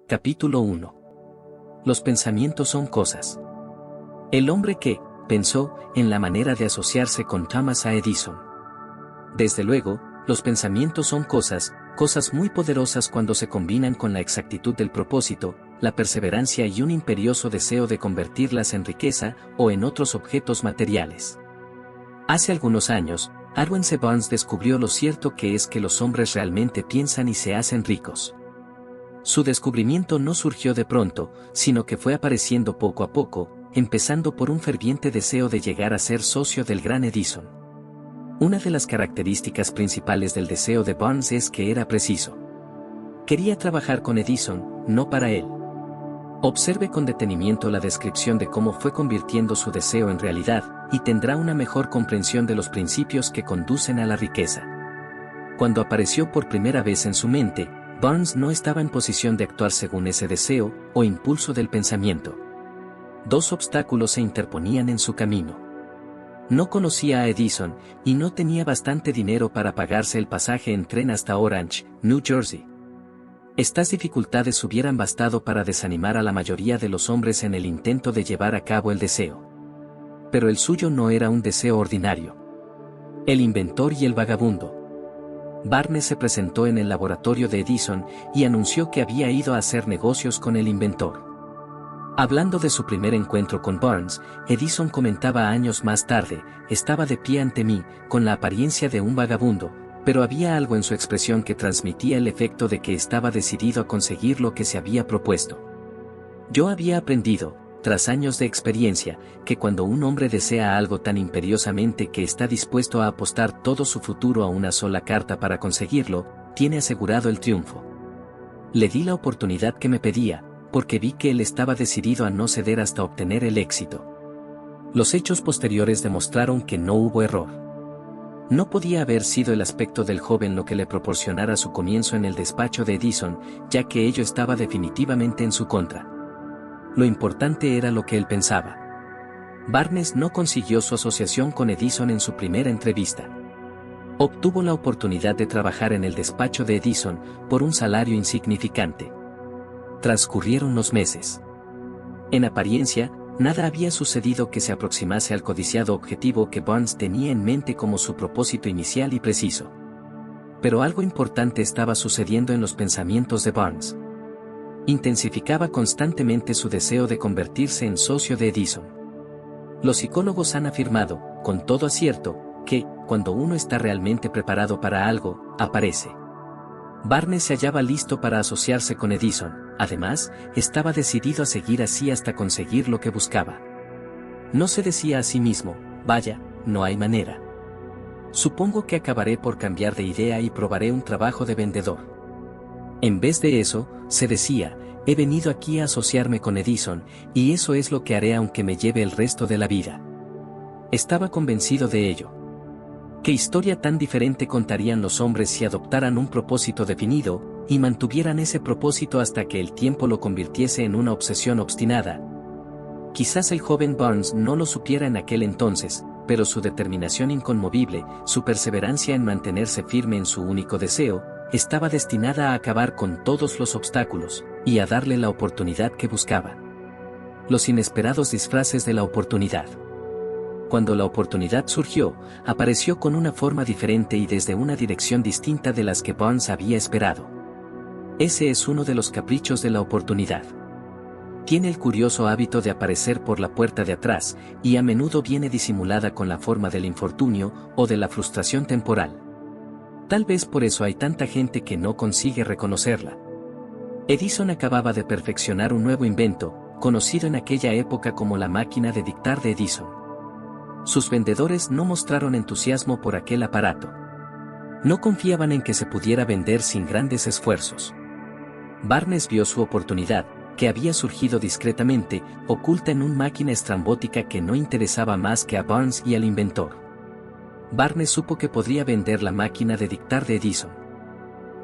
Capítulo 1. Los pensamientos son cosas. El hombre que pensó en la manera de asociarse con Thomas A. Edison. Desde luego, los pensamientos son cosas muy poderosas cuando se combinan con la exactitud del propósito, la perseverancia y un imperioso deseo de convertirlas en riqueza o en otros objetos materiales. Hace algunos años, Arwen C. Barnes descubrió lo cierto que es que los hombres realmente piensan y se hacen ricos. Su descubrimiento no surgió de pronto, sino que fue apareciendo poco a poco, empezando por un ferviente deseo de llegar a ser socio del gran Edison. Una de las características principales del deseo de Barnes es que era preciso. Quería trabajar con Edison, no para él. Observe con detenimiento la descripción de cómo fue convirtiendo su deseo en realidad, y tendrá una mejor comprensión de los principios que conducen a la riqueza. Cuando apareció por primera vez en su mente, Barnes no estaba en posición de actuar según ese deseo o impulso del pensamiento. Dos obstáculos se interponían en su camino. No conocía a Edison y no tenía bastante dinero para pagarse el pasaje en tren hasta Orange, New Jersey. Estas dificultades hubieran bastado para desanimar a la mayoría de los hombres en el intento de llevar a cabo el deseo. Pero el suyo no era un deseo ordinario. El inventor y el vagabundo. Barnes se presentó en el laboratorio de Edison y anunció que había ido a hacer negocios con el inventor. Hablando de su primer encuentro con Barnes, Edison comentaba años más tarde: estaba de pie ante mí, con la apariencia de un vagabundo, pero había algo en su expresión que transmitía el efecto de que estaba decidido a conseguir lo que se había propuesto. Yo había aprendido, tras años de experiencia, que cuando un hombre desea algo tan imperiosamente que está dispuesto a apostar todo su futuro a una sola carta para conseguirlo, tiene asegurado el triunfo. Le di la oportunidad que me pedía, porque vi que él estaba decidido a no ceder hasta obtener el éxito. Los hechos posteriores demostraron que no hubo error. No podía haber sido el aspecto del joven lo que le proporcionara su comienzo en el despacho de Edison, ya que ello estaba definitivamente en su contra. Lo importante era lo que él pensaba. Barnes no consiguió su asociación con Edison en su primera entrevista. Obtuvo la oportunidad de trabajar en el despacho de Edison por un salario insignificante. Transcurrieron los meses. En apariencia, nada había sucedido que se aproximase al codiciado objetivo que Barnes tenía en mente como su propósito inicial y preciso. Pero algo importante estaba sucediendo en los pensamientos de Barnes. Intensificaba constantemente su deseo de convertirse en socio de Edison. Los psicólogos han afirmado, con todo acierto, que, cuando uno está realmente preparado para algo, aparece. Barnes se hallaba listo para asociarse con Edison, además, estaba decidido a seguir así hasta conseguir lo que buscaba. No se decía a sí mismo: vaya, no hay manera. Supongo que acabaré por cambiar de idea y probaré un trabajo de vendedor. En vez de eso, se decía: he venido aquí a asociarme con Edison, y eso es lo que haré aunque me lleve el resto de la vida. Estaba convencido de ello. ¿Qué historia tan diferente contarían los hombres si adoptaran un propósito definido, y mantuvieran ese propósito hasta que el tiempo lo convirtiese en una obsesión obstinada? Quizás el joven Barnes no lo supiera en aquel entonces, pero su determinación inconmovible, su perseverancia en mantenerse firme en su único deseo, estaba destinada a acabar con todos los obstáculos, y a darle la oportunidad que buscaba. Los inesperados disfraces de la oportunidad. Cuando la oportunidad surgió, apareció con una forma diferente y desde una dirección distinta de las que Barnes había esperado. Ese es uno de los caprichos de la oportunidad. Tiene el curioso hábito de aparecer por la puerta de atrás, y a menudo viene disimulada con la forma del infortunio o de la frustración temporal. Tal vez por eso hay tanta gente que no consigue reconocerla. Edison acababa de perfeccionar un nuevo invento, conocido en aquella época como la máquina de dictar de Edison. Sus vendedores no mostraron entusiasmo por aquel aparato. No confiaban en que se pudiera vender sin grandes esfuerzos. Barnes vio su oportunidad, que había surgido discretamente, oculta en una máquina estrambótica que no interesaba más que a Barnes y al inventor. Barnes supo que podría vender la máquina de dictar de Edison.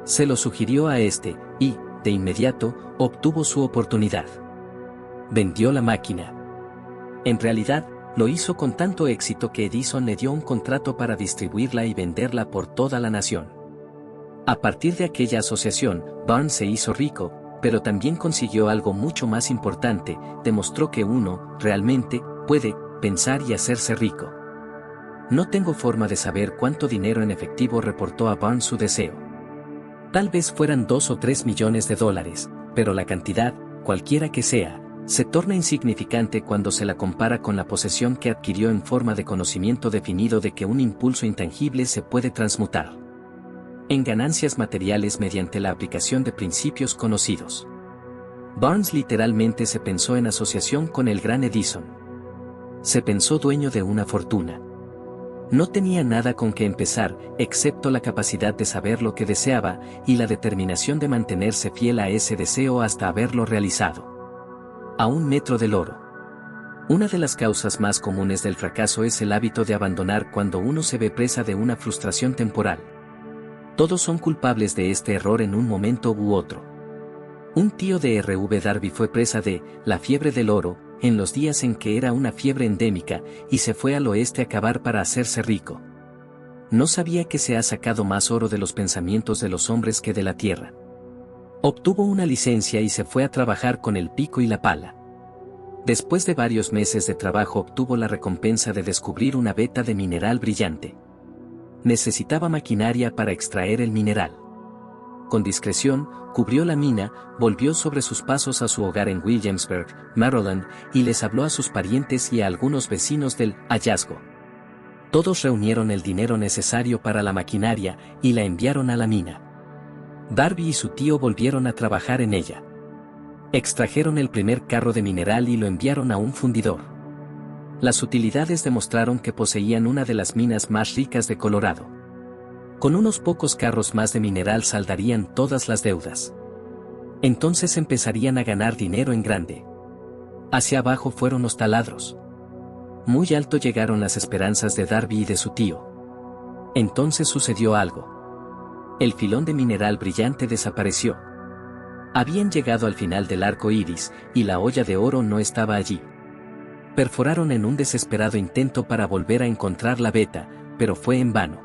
Se lo sugirió a este, y, de inmediato, obtuvo su oportunidad. Vendió la máquina. En realidad, lo hizo con tanto éxito que Edison le dio un contrato para distribuirla y venderla por toda la nación. A partir de aquella asociación, Barnes se hizo rico, pero también consiguió algo mucho más importante: demostró que uno, realmente, puede pensar y hacerse rico. No tengo forma de saber cuánto dinero en efectivo reportó a Barnes su deseo. Tal vez fueran 2 o 3 millones de dólares, pero la cantidad, cualquiera que sea, se torna insignificante cuando se la compara con la posesión que adquirió en forma de conocimiento definido de que un impulso intangible se puede transmutar en ganancias materiales mediante la aplicación de principios conocidos. Barnes literalmente se pensó en asociación con el gran Edison. Se pensó dueño de una fortuna. No tenía nada con que empezar, excepto la capacidad de saber lo que deseaba, y la determinación de mantenerse fiel a ese deseo hasta haberlo realizado. A un metro del oro. Una de las causas más comunes del fracaso es el hábito de abandonar cuando uno se ve presa de una frustración temporal. Todos son culpables de este error en un momento u otro. Un tío de R.V. Darby fue presa de la fiebre del oro, en los días en que era una fiebre endémica, y se fue al oeste a cavar para hacerse rico. No sabía que se ha sacado más oro de los pensamientos de los hombres que de la tierra. Obtuvo una licencia y se fue a trabajar con el pico y la pala. Después de varios meses de trabajo obtuvo la recompensa de descubrir una veta de mineral brillante. Necesitaba maquinaria para extraer el mineral. Con discreción, cubrió la mina, volvió sobre sus pasos a su hogar en Williamsburg, Maryland, y les habló a sus parientes y a algunos vecinos del hallazgo. Todos reunieron el dinero necesario para la maquinaria y la enviaron a la mina. Darby y su tío volvieron a trabajar en ella. Extrajeron el primer carro de mineral y lo enviaron a un fundidor. Las utilidades demostraron que poseían una de las minas más ricas de Colorado. Con unos pocos carros más de mineral saldarían todas las deudas. Entonces empezarían a ganar dinero en grande. Hacia abajo fueron los taladros. Muy alto llegaron las esperanzas de Darby y de su tío. Entonces sucedió algo. El filón de mineral brillante desapareció. Habían llegado al final del arco iris, y la olla de oro no estaba allí. Perforaron en un desesperado intento para volver a encontrar la veta, pero fue en vano.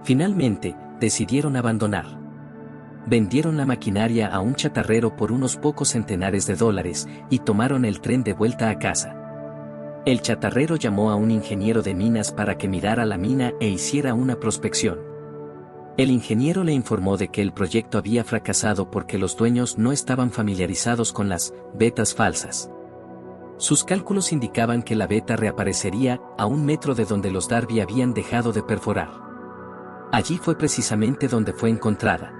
Finalmente, decidieron abandonar. Vendieron la maquinaria a un chatarrero por unos pocos centenares de dólares, y tomaron el tren de vuelta a casa. El chatarrero llamó a un ingeniero de minas para que mirara la mina e hiciera una prospección. El ingeniero le informó de que el proyecto había fracasado porque los dueños no estaban familiarizados con las vetas falsas. Sus cálculos indicaban que la veta reaparecería a un metro de donde los Darby habían dejado de perforar. Allí fue precisamente donde fue encontrada.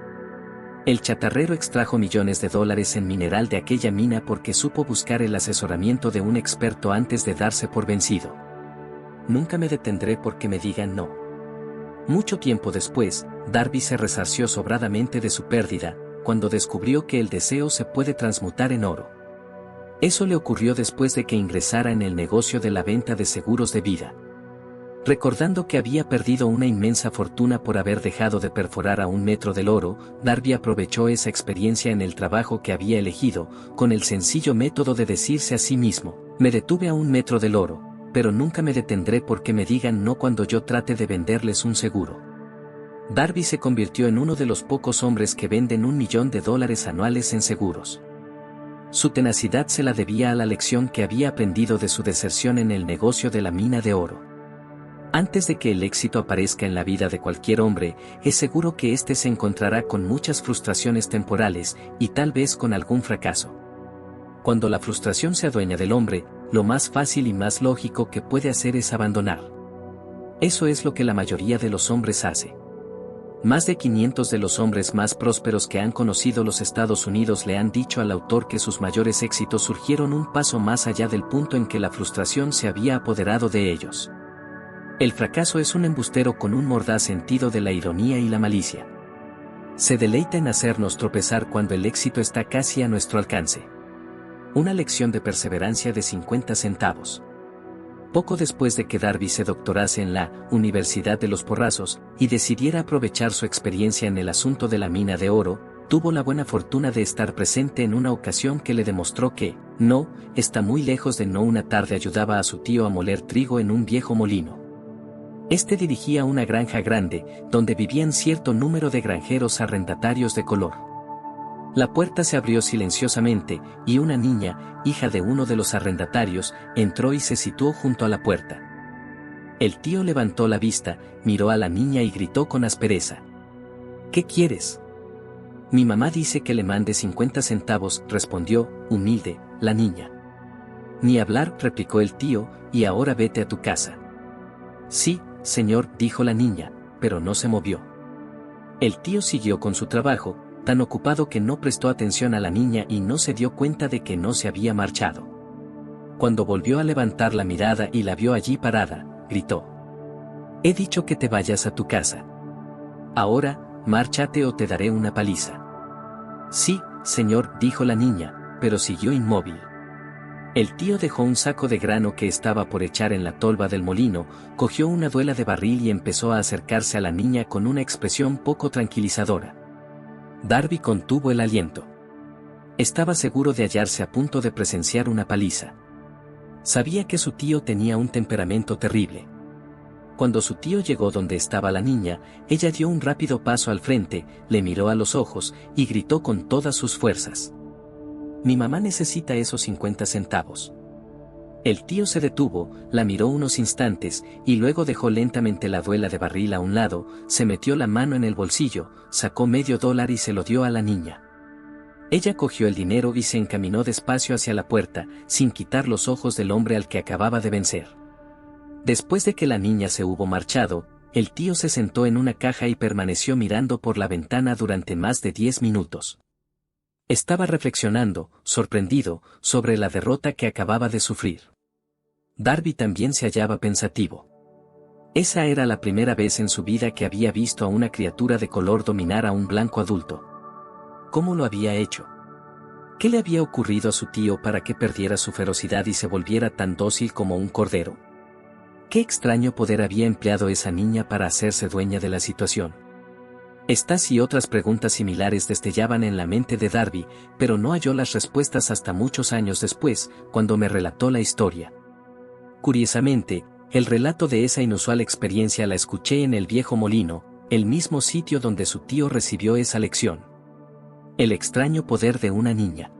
El chatarrero extrajo millones de dólares en mineral de aquella mina porque supo buscar el asesoramiento de un experto antes de darse por vencido. Nunca me detendré porque me digan no. Mucho tiempo después, Darby se resarció sobradamente de su pérdida, cuando descubrió que el deseo se puede transmutar en oro. Eso le ocurrió después de que ingresara en el negocio de la venta de seguros de vida. Recordando que había perdido una inmensa fortuna por haber dejado de perforar a un metro del oro, Darby aprovechó esa experiencia en el trabajo que había elegido, con el sencillo método de decirse a sí mismo: me detuve a un metro del oro, pero nunca me detendré porque me digan no cuando yo trate de venderles un seguro. Darby se convirtió en uno de los pocos hombres que venden $1 millón anuales en seguros. Su tenacidad se la debía a la lección que había aprendido de su deserción en el negocio de la mina de oro. Antes de que el éxito aparezca en la vida de cualquier hombre, es seguro que éste se encontrará con muchas frustraciones temporales, y tal vez con algún fracaso. Cuando la frustración se adueña del hombre, lo más fácil y más lógico que puede hacer es abandonar. Eso es lo que la mayoría de los hombres hace. Más de 500 de los hombres más prósperos que han conocido los Estados Unidos le han dicho al autor que sus mayores éxitos surgieron un paso más allá del punto en que la frustración se había apoderado de ellos. El fracaso es un embustero con un mordaz sentido de la ironía y la malicia. Se deleita en hacernos tropezar cuando el éxito está casi a nuestro alcance. Una lección de perseverancia de 50 centavos. Poco después de que Darby se doctorase en la Universidad de los Porrazos y decidiera aprovechar su experiencia en el asunto de la mina de oro, tuvo la buena fortuna de estar presente en una ocasión que le demostró que, no, está muy lejos de no. Una tarde ayudaba a su tío a moler trigo en un viejo molino. Este dirigía una granja grande, donde vivían cierto número de granjeros arrendatarios de color. La puerta se abrió silenciosamente, y una niña, hija de uno de los arrendatarios, entró y se situó junto a la puerta. El tío levantó la vista, miró a la niña y gritó con aspereza. ¿Qué quieres? Mi mamá dice que le mande 50 centavos, respondió, humilde, la niña. Ni hablar, replicó el tío, y ahora vete a tu casa. Sí, señor, dijo la niña, pero no se movió. El tío siguió con su trabajo, tan ocupado que no prestó atención a la niña y no se dio cuenta de que no se había marchado. Cuando volvió a levantar la mirada y la vio allí parada, gritó. He dicho que te vayas a tu casa. Ahora, márchate o te daré una paliza. Sí, señor, dijo la niña, pero siguió inmóvil. El tío dejó un saco de grano que estaba por echar en la tolva del molino, cogió una duela de barril y empezó a acercarse a la niña con una expresión poco tranquilizadora. Darby contuvo el aliento. Estaba seguro de hallarse a punto de presenciar una paliza. Sabía que su tío tenía un temperamento terrible. Cuando su tío llegó donde estaba la niña, ella dio un rápido paso al frente, le miró a los ojos y gritó con todas sus fuerzas. Mi mamá necesita esos 50 centavos. El tío se detuvo, la miró unos instantes, y luego dejó lentamente la duela de barril a un lado, se metió la mano en el bolsillo, sacó $10 y se lo dio a la niña. Ella cogió el dinero y se encaminó despacio hacia la puerta, sin quitar los ojos del hombre al que acababa de vencer. Después de que la niña se hubo marchado, el tío se sentó en una caja y permaneció mirando por la ventana durante más de 10 minutos. Estaba reflexionando, sorprendido, sobre la derrota que acababa de sufrir. Darby también se hallaba pensativo. Esa era la primera vez en su vida que había visto a una criatura de color dominar a un blanco adulto. ¿Cómo lo había hecho? ¿Qué le había ocurrido a su tío para que perdiera su ferocidad y se volviera tan dócil como un cordero? ¿Qué extraño poder había empleado esa niña para hacerse dueña de la situación? Estas y otras preguntas similares destellaban en la mente de Darby, pero no halló las respuestas hasta muchos años después, cuando me relató la historia. Curiosamente, el relato de esa inusual experiencia la escuché en el viejo molino, el mismo sitio donde su tío recibió esa lección. El extraño poder de una niña.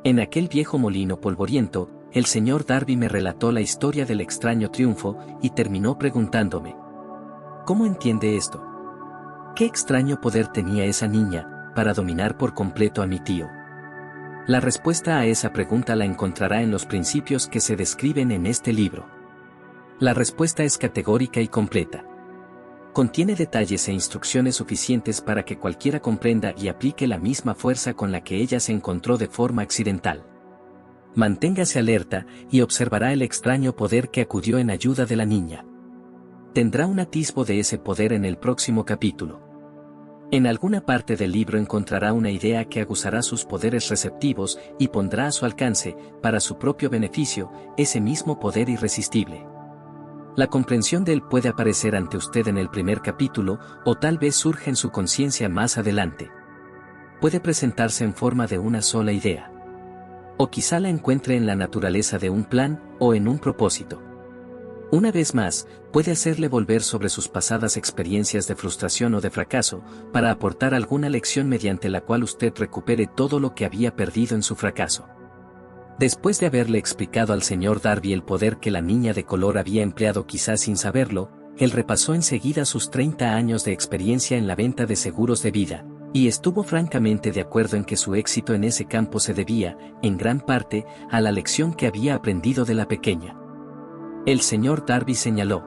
En aquel viejo molino polvoriento, el señor Darby me relató la historia del extraño triunfo y terminó preguntándome: ¿cómo entiende esto? ¿Qué extraño poder tenía esa niña para dominar por completo a mi tío? La respuesta a esa pregunta la encontrará en los principios que se describen en este libro. La respuesta es categórica y completa. Contiene detalles e instrucciones suficientes para que cualquiera comprenda y aplique la misma fuerza con la que ella se encontró de forma accidental. Manténgase alerta y observará el extraño poder que acudió en ayuda de la niña. Tendrá un atisbo de ese poder en el próximo capítulo. En alguna parte del libro encontrará una idea que aguzará sus poderes receptivos y pondrá a su alcance, para su propio beneficio, ese mismo poder irresistible. La comprensión de él puede aparecer ante usted en el primer capítulo, o tal vez surja en su conciencia más adelante. Puede presentarse en forma de una sola idea. O quizá la encuentre en la naturaleza de un plan, o en un propósito. Una vez más, puede hacerle volver sobre sus pasadas experiencias de frustración o de fracaso, para aportar alguna lección mediante la cual usted recupere todo lo que había perdido en su fracaso. Después de haberle explicado al señor Darby el poder que la niña de color había empleado quizás sin saberlo, él repasó enseguida sus 30 años de experiencia en la venta de seguros de vida, y estuvo francamente de acuerdo en que su éxito en ese campo se debía, en gran parte, a la lección que había aprendido de la pequeña. El señor Darby señaló: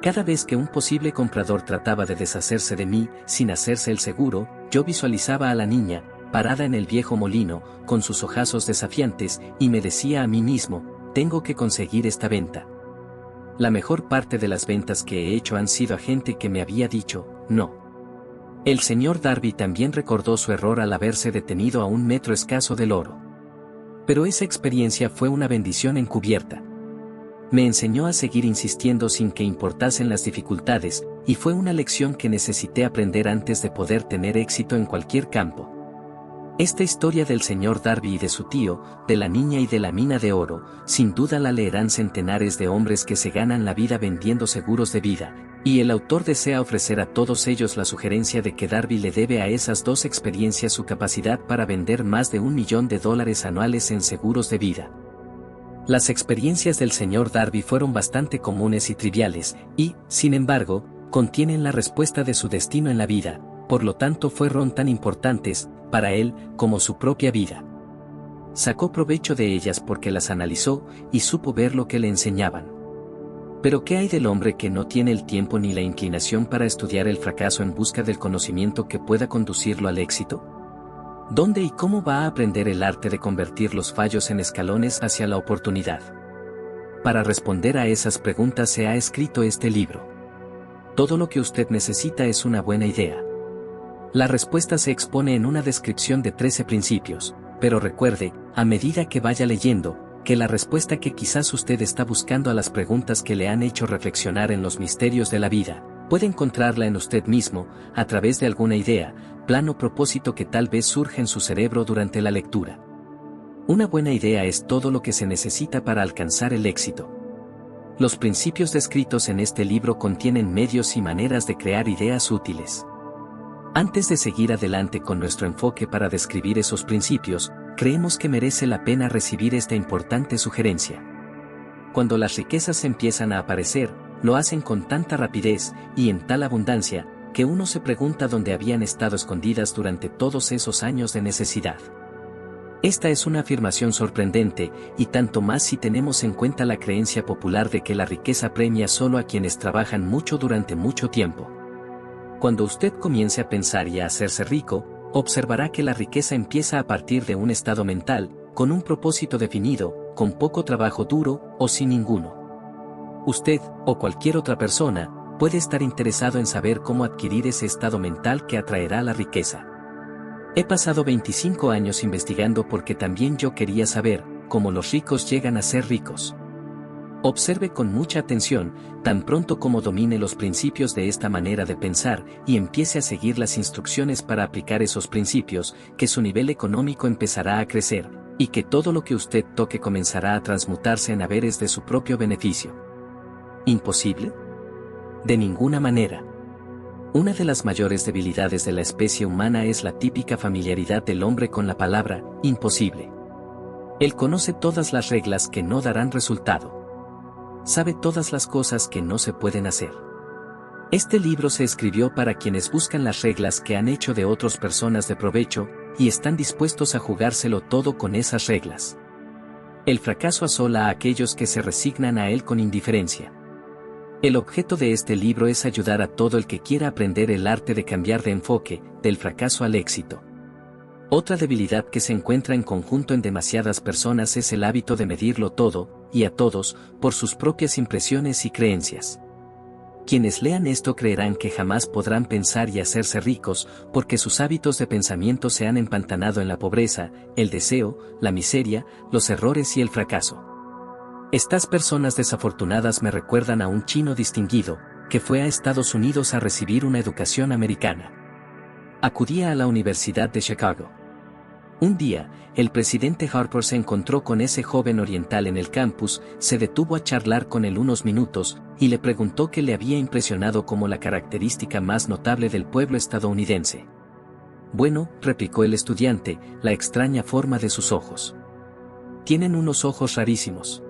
cada vez que un posible comprador trataba de deshacerse de mí, sin hacerse el seguro, yo visualizaba a la niña, parada en el viejo molino, con sus ojazos desafiantes, y me decía a mí mismo: tengo que conseguir esta venta. La mejor parte de las ventas que he hecho han sido a gente que me había dicho, no. El señor Darby también recordó su error al haberse detenido a 1 metro escaso del oro. Pero esa experiencia fue una bendición encubierta. Me enseñó a seguir insistiendo sin que importasen las dificultades, y fue una lección que necesité aprender antes de poder tener éxito en cualquier campo. Esta historia del señor Darby y de su tío, de la niña y de la mina de oro, sin duda la leerán centenares de hombres que se ganan la vida vendiendo seguros de vida, y el autor desea ofrecer a todos ellos la sugerencia de que Darby le debe a esas dos experiencias su capacidad para vender más de $1 millón anuales en seguros de vida. Las experiencias del señor Darby fueron bastante comunes y triviales, y, sin embargo, contienen la respuesta de su destino en la vida, por lo tanto fueron tan importantes, para él, como su propia vida. Sacó provecho de ellas porque las analizó y supo ver lo que le enseñaban. Pero ¿qué hay del hombre que no tiene el tiempo ni la inclinación para estudiar el fracaso en busca del conocimiento que pueda conducirlo al éxito? ¿Dónde y cómo va a aprender el arte de convertir los fallos en escalones hacia la oportunidad? Para responder a esas preguntas se ha escrito este libro. Todo lo que usted necesita es una buena idea. La respuesta se expone en una descripción de 13 principios, pero recuerde, a medida que vaya leyendo, que la respuesta que quizás usted está buscando a las preguntas que le han hecho reflexionar en los misterios de la vida, puede encontrarla en usted mismo, a través de alguna idea, plan o propósito que tal vez surja en su cerebro durante la lectura. Una buena idea es todo lo que se necesita para alcanzar el éxito. Los principios descritos en este libro contienen medios y maneras de crear ideas útiles. Antes de seguir adelante con nuestro enfoque para describir esos principios, creemos que merece la pena recibir esta importante sugerencia. Cuando las riquezas empiezan a aparecer, lo hacen con tanta rapidez y en tal abundancia, que uno se pregunta dónde habían estado escondidas durante todos esos años de necesidad. Esta es una afirmación sorprendente, y tanto más si tenemos en cuenta la creencia popular de que la riqueza premia solo a quienes trabajan mucho durante mucho tiempo. Cuando usted comience a pensar y a hacerse rico, observará que la riqueza empieza a partir de un estado mental, con un propósito definido, con poco trabajo duro o sin ninguno. Usted, o cualquier otra persona, puede estar interesado en saber cómo adquirir ese estado mental que atraerá la riqueza. He pasado 25 años investigando porque también yo quería saber cómo los ricos llegan a ser ricos. Observe con mucha atención, tan pronto como domine los principios de esta manera de pensar y empiece a seguir las instrucciones para aplicar esos principios, que su nivel económico empezará a crecer, y que todo lo que usted toque comenzará a transmutarse en haberes de su propio beneficio. ¿Imposible? De ninguna manera. Una de las mayores debilidades de la especie humana es la típica familiaridad del hombre con la palabra imposible. Él conoce todas las reglas que no darán resultado. Sabe todas las cosas que no se pueden hacer. Este libro se escribió para quienes buscan las reglas que han hecho de otras personas de provecho, y están dispuestos a jugárselo todo con esas reglas. El fracaso asola a aquellos que se resignan a él con indiferencia. El objeto de este libro es ayudar a todo el que quiera aprender el arte de cambiar de enfoque, del fracaso al éxito. Otra debilidad que se encuentra en conjunto en demasiadas personas es el hábito de medirlo todo, y a todos, por sus propias impresiones y creencias. Quienes lean esto creerán que jamás podrán pensar y hacerse ricos, porque sus hábitos de pensamiento se han empantanado en la pobreza, el deseo, la miseria, los errores y el fracaso. Estas personas desafortunadas me recuerdan a un chino distinguido, que fue a Estados Unidos a recibir una educación americana. Acudía a la Universidad de Chicago. Un día, el presidente Harper se encontró con ese joven oriental en el campus, se detuvo a charlar con él unos minutos, y le preguntó qué le había impresionado como la característica más notable del pueblo estadounidense. Bueno, replicó el estudiante, la extraña forma de sus ojos. Tienen unos ojos rarísimos.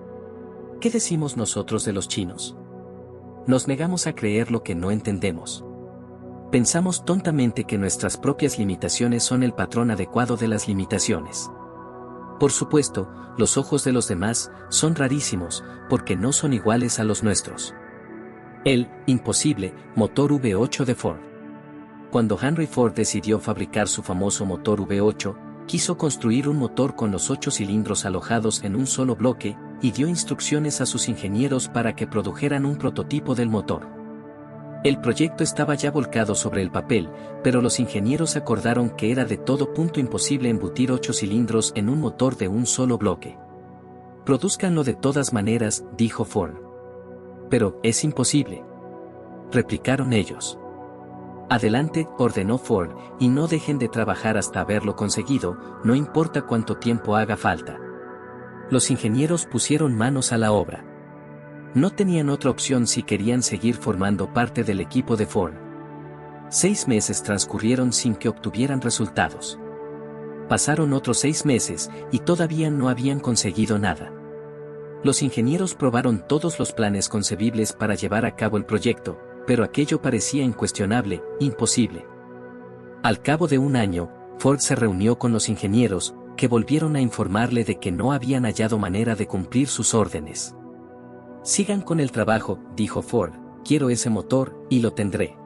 ¿Qué decimos nosotros de los chinos? Nos negamos a creer lo que no entendemos. Pensamos tontamente que nuestras propias limitaciones son el patrón adecuado de las limitaciones. Por supuesto, los ojos de los demás son rarísimos, porque no son iguales a los nuestros. El imposible motor V8 de Ford. Cuando Henry Ford decidió fabricar su famoso motor V8, quiso construir un motor con los 8 cilindros alojados en un solo bloque, y dio instrucciones a sus ingenieros para que produjeran un prototipo del motor. El proyecto estaba ya volcado sobre el papel, pero los ingenieros acordaron que era de todo punto imposible embutir 8 cilindros en un motor de un solo bloque. Produzcanlo de todas maneras, dijo Ford. Pero, es imposible. Replicaron ellos. Adelante, ordenó Ford, y no dejen de trabajar hasta haberlo conseguido, no importa cuánto tiempo haga falta. Los ingenieros pusieron manos a la obra. No tenían otra opción si querían seguir formando parte del equipo de Ford. 6 meses transcurrieron sin que obtuvieran resultados. Pasaron otros 6 meses y todavía no habían conseguido nada. Los ingenieros probaron todos los planes concebibles para llevar a cabo el proyecto, pero aquello parecía incuestionable, imposible. Al cabo de un año, Ford se reunió con los ingenieros, que volvieron a informarle de que no habían hallado manera de cumplir sus órdenes. Sigan con el trabajo, dijo Ford, quiero ese motor, y lo tendré.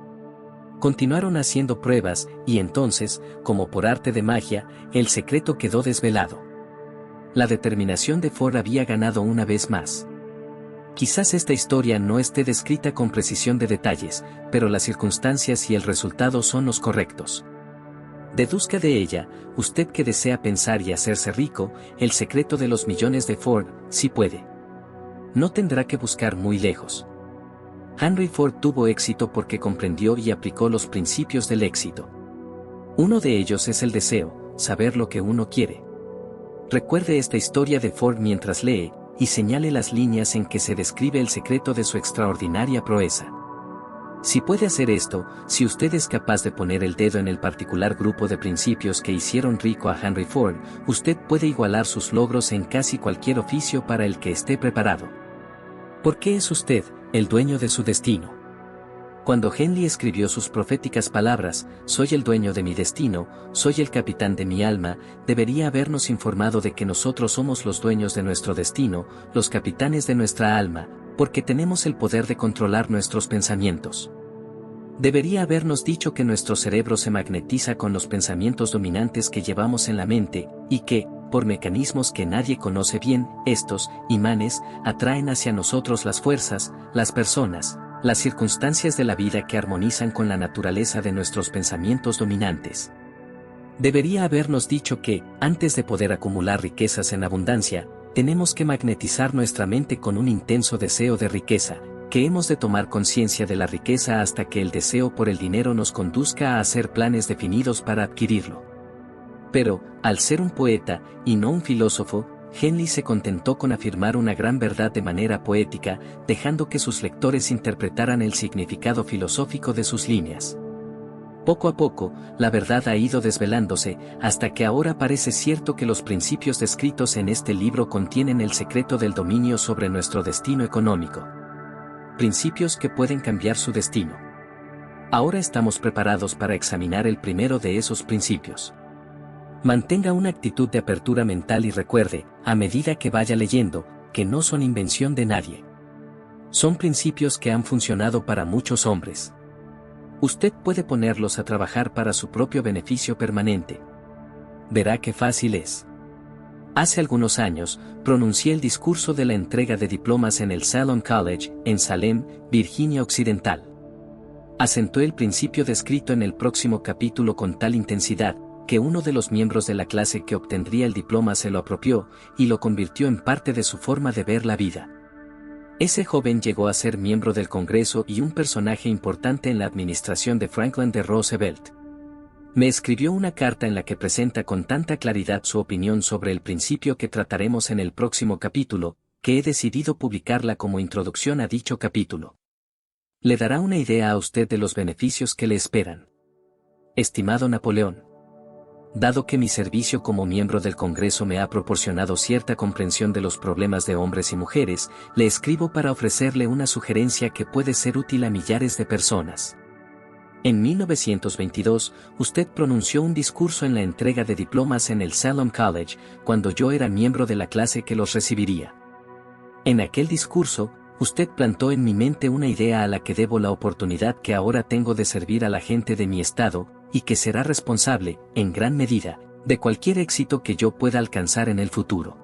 Continuaron haciendo pruebas, y entonces, como por arte de magia, el secreto quedó desvelado. La determinación de Ford había ganado una vez más. Quizás esta historia no esté descrita con precisión de detalles, pero las circunstancias y el resultado son los correctos. Deduzca de ella, usted que desea pensar y hacerse rico, el secreto de los millones de Ford, si puede. No tendrá que buscar muy lejos. Henry Ford tuvo éxito porque comprendió y aplicó los principios del éxito. Uno de ellos es el deseo, saber lo que uno quiere. Recuerde esta historia de Ford mientras lee, y señale las líneas en que se describe el secreto de su extraordinaria proeza. Si puede hacer esto, si usted es capaz de poner el dedo en el particular grupo de principios que hicieron rico a Henry Ford, usted puede igualar sus logros en casi cualquier oficio para el que esté preparado. ¿Por qué es usted el dueño de su destino? Cuando Henley escribió sus proféticas palabras, soy el dueño de mi destino, soy el capitán de mi alma, debería habernos informado de que nosotros somos los dueños de nuestro destino, los capitanes de nuestra alma, porque tenemos el poder de controlar nuestros pensamientos. Debería habernos dicho que nuestro cerebro se magnetiza con los pensamientos dominantes que llevamos en la mente, y que, por mecanismos que nadie conoce bien, estos imanes atraen hacia nosotros las fuerzas, las personas, las circunstancias de la vida que armonizan con la naturaleza de nuestros pensamientos dominantes. Debería habernos dicho que, antes de poder acumular riquezas en abundancia, tenemos que magnetizar nuestra mente con un intenso deseo de riqueza, que hemos de tomar conciencia de la riqueza hasta que el deseo por el dinero nos conduzca a hacer planes definidos para adquirirlo. Pero, al ser un poeta, y no un filósofo, Henley se contentó con afirmar una gran verdad de manera poética, dejando que sus lectores interpretaran el significado filosófico de sus líneas. Poco a poco, la verdad ha ido desvelándose, hasta que ahora parece cierto que los principios descritos en este libro contienen el secreto del dominio sobre nuestro destino económico. Principios que pueden cambiar su destino. Ahora estamos preparados para examinar el primero de esos principios. Mantenga una actitud de apertura mental y recuerde, a medida que vaya leyendo, que no son invención de nadie. Son principios que han funcionado para muchos hombres. Usted puede ponerlos a trabajar para su propio beneficio permanente. Verá qué fácil es. Hace algunos años, pronuncié el discurso de la entrega de diplomas en el Salem College, en Salem, Virginia Occidental. Acentué el principio descrito en el próximo capítulo con tal intensidad, que uno de los miembros de la clase que obtendría el diploma se lo apropió, y lo convirtió en parte de su forma de ver la vida. Ese joven llegó a ser miembro del Congreso y un personaje importante en la administración de Franklin D. Roosevelt. Me escribió una carta en la que presenta con tanta claridad su opinión sobre el principio que trataremos en el próximo capítulo, que he decidido publicarla como introducción a dicho capítulo. Le dará una idea a usted de los beneficios que le esperan. Estimado Napoleón, dado que mi servicio como miembro del Congreso me ha proporcionado cierta comprensión de los problemas de hombres y mujeres, le escribo para ofrecerle una sugerencia que puede ser útil a millares de personas. En 1922, usted pronunció un discurso en la entrega de diplomas en el Salem College, cuando yo era miembro de la clase que los recibiría. En aquel discurso, usted plantó en mi mente una idea a la que debo la oportunidad que ahora tengo de servir a la gente de mi estado, y que será responsable, en gran medida, de cualquier éxito que yo pueda alcanzar en el futuro.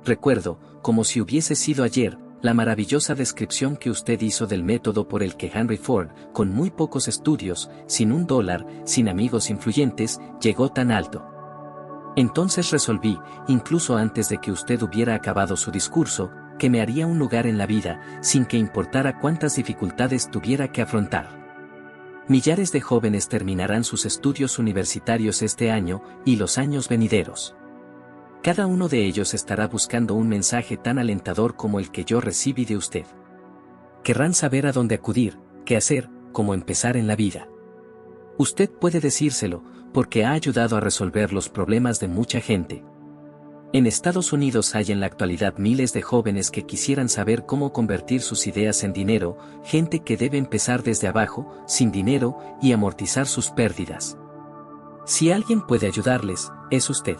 Recuerdo, como si hubiese sido ayer, la maravillosa descripción que usted hizo del método por el que Henry Ford, con muy pocos estudios, sin $1, sin amigos influyentes, llegó tan alto. Entonces resolví, incluso antes de que usted hubiera acabado su discurso, que me haría un lugar en la vida, sin que importara cuántas dificultades tuviera que afrontar. Millares de jóvenes terminarán sus estudios universitarios este año y los años venideros. Cada uno de ellos estará buscando un mensaje tan alentador como el que yo recibí de usted. Querrán saber a dónde acudir, qué hacer, cómo empezar en la vida. Usted puede decírselo, porque ha ayudado a resolver los problemas de mucha gente. En Estados Unidos hay en la actualidad miles de jóvenes que quisieran saber cómo convertir sus ideas en dinero, gente que debe empezar desde abajo, sin dinero, y amortizar sus pérdidas. Si alguien puede ayudarles, es usted.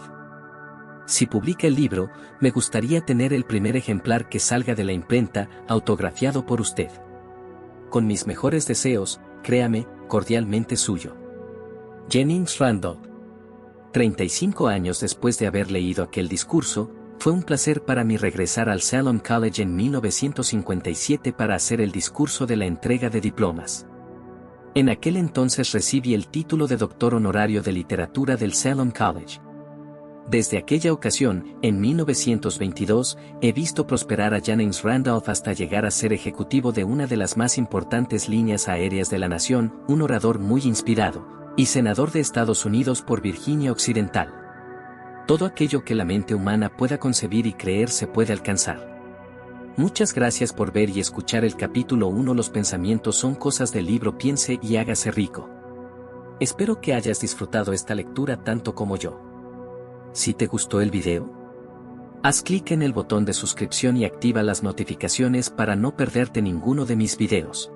Si publica el libro, me gustaría tener el primer ejemplar que salga de la imprenta, autografiado por usted. Con mis mejores deseos, créame, cordialmente suyo. Jennings Randall. 35 años después de haber leído aquel discurso, fue un placer para mí regresar al Salem College en 1957 para hacer el discurso de la entrega de diplomas. En aquel entonces recibí el título de doctor honorario de literatura del Salem College. Desde aquella ocasión, en 1922, he visto prosperar a Jennings Randolph hasta llegar a ser ejecutivo de una de las más importantes líneas aéreas de la nación, un orador muy inspirado, y senador de Estados Unidos por Virginia Occidental. Todo aquello que la mente humana pueda concebir y creer se puede alcanzar. Muchas gracias por ver y escuchar el capítulo 1. Los pensamientos son cosas del libro Piense y hágase rico. Espero que hayas disfrutado esta lectura tanto como yo. Si te gustó el video, haz clic en el botón de suscripción y activa las notificaciones para no perderte ninguno de mis videos.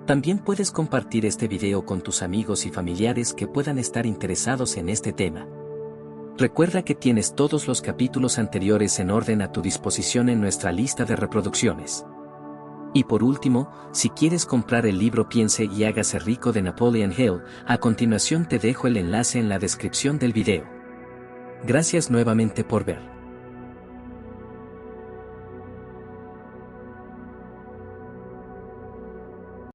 También puedes compartir este video con tus amigos y familiares que puedan estar interesados en este tema. Recuerda que tienes todos los capítulos anteriores en orden a tu disposición en nuestra lista de reproducciones. Y por último, si quieres comprar el libro Piense y hágase rico de Napoleon Hill, a continuación te dejo el enlace en la descripción del video. Gracias nuevamente por ver.